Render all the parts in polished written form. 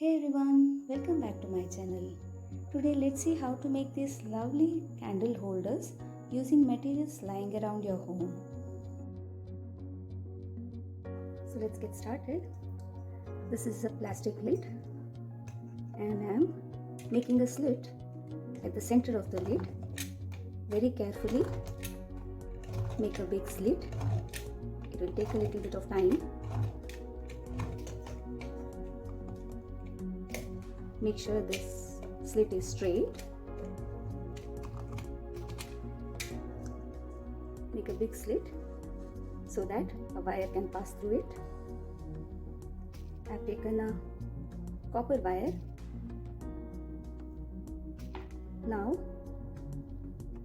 Hey everyone, welcome back to my channel. Today let's see how to make these lovely candle holders using materials lying around your home. So let's get started. This is a plastic lid and I am making a slit at the center of the lid. Very carefully make a big slit. It will take a little bit of time. Make sure this slit is straight. Make a big slit so that a wire can pass through it. I've taken a copper wire. Now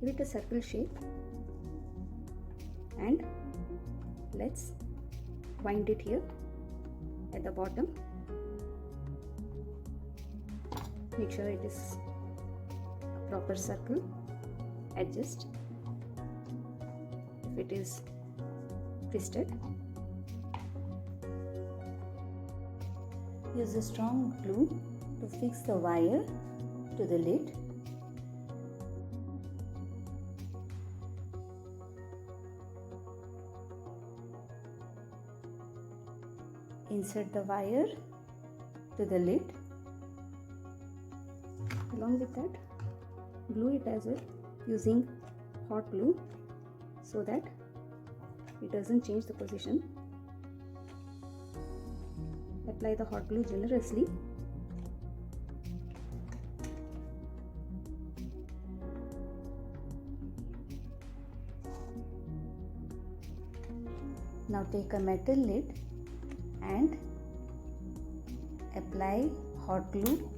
give it a circle shape and let's wind it here at the bottom. Make sure it is a proper circle. Adjust if it is twisted. Use a strong glue to fix the wire to the lid. Insert the wire to the lid. Along with that, glue it as well using hot glue so that it doesn't change the position. Apply the hot glue generously. Now take a metal lid and apply hot glue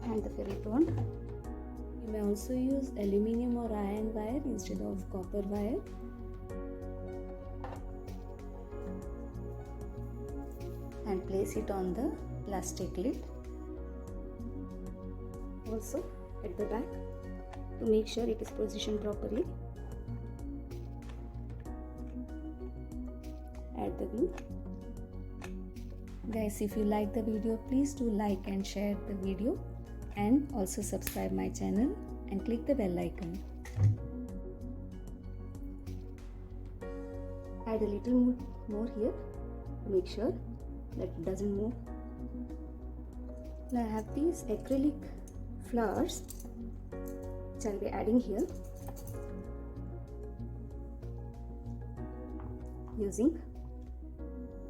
and the ferritone. You may also use aluminium or iron wire instead of copper wire. And place it on the plastic lid. Also at the back to make sure it is positioned properly. Add the glue. Guys, if you like the video, please do like and share the video. And also subscribe my channel and click the bell icon. Add a little more here to make sure that it doesn't move. Now I have these acrylic flowers which I'll be adding here using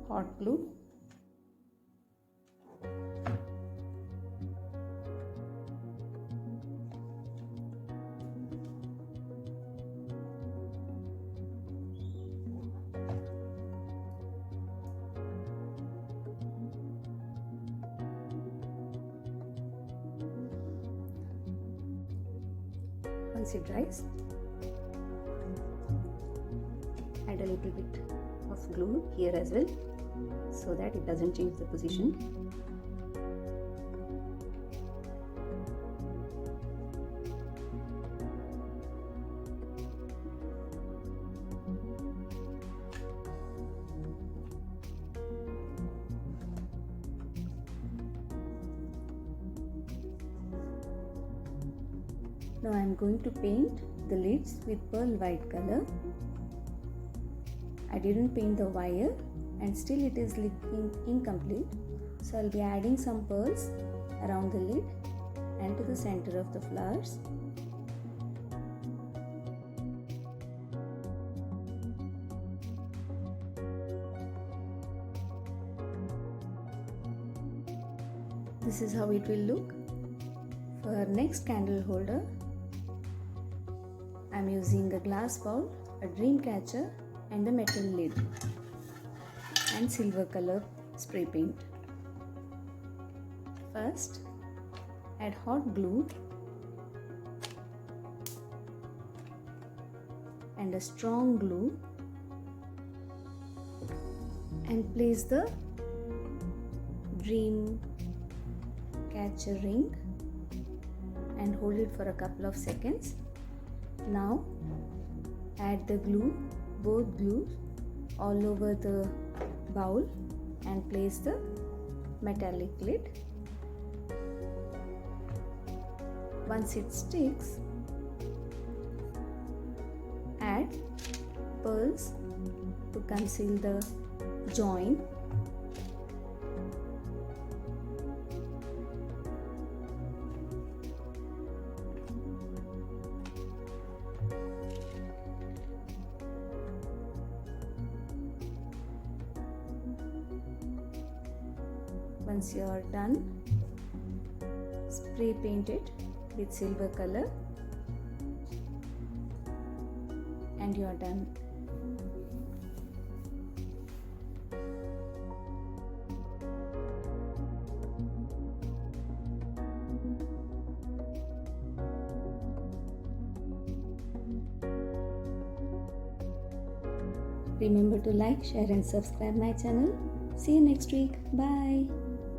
hot glue. Once it dries, add a little bit of glue here as well so that it doesn't change the position. Now I am going to paint the lids with pearl white color. I didn't paint the wire and still it is looking incomplete. So I'll be adding some pearls around the lid and to the center of the flowers. This is how it will look. For our next candle holder, I am using a glass bowl, a dream catcher and the metal lid and silver color spray paint. First, add hot glue and a strong glue and place the dream catcher ring and hold it for a couple of seconds. Now add the glue, both glues all over the bowl and place the metallic lid. Once it sticks, add pearls to conceal the joint. Once you are done, spray paint it with silver color and you are done. Remember to like, share and subscribe my channel. See you next week. Bye.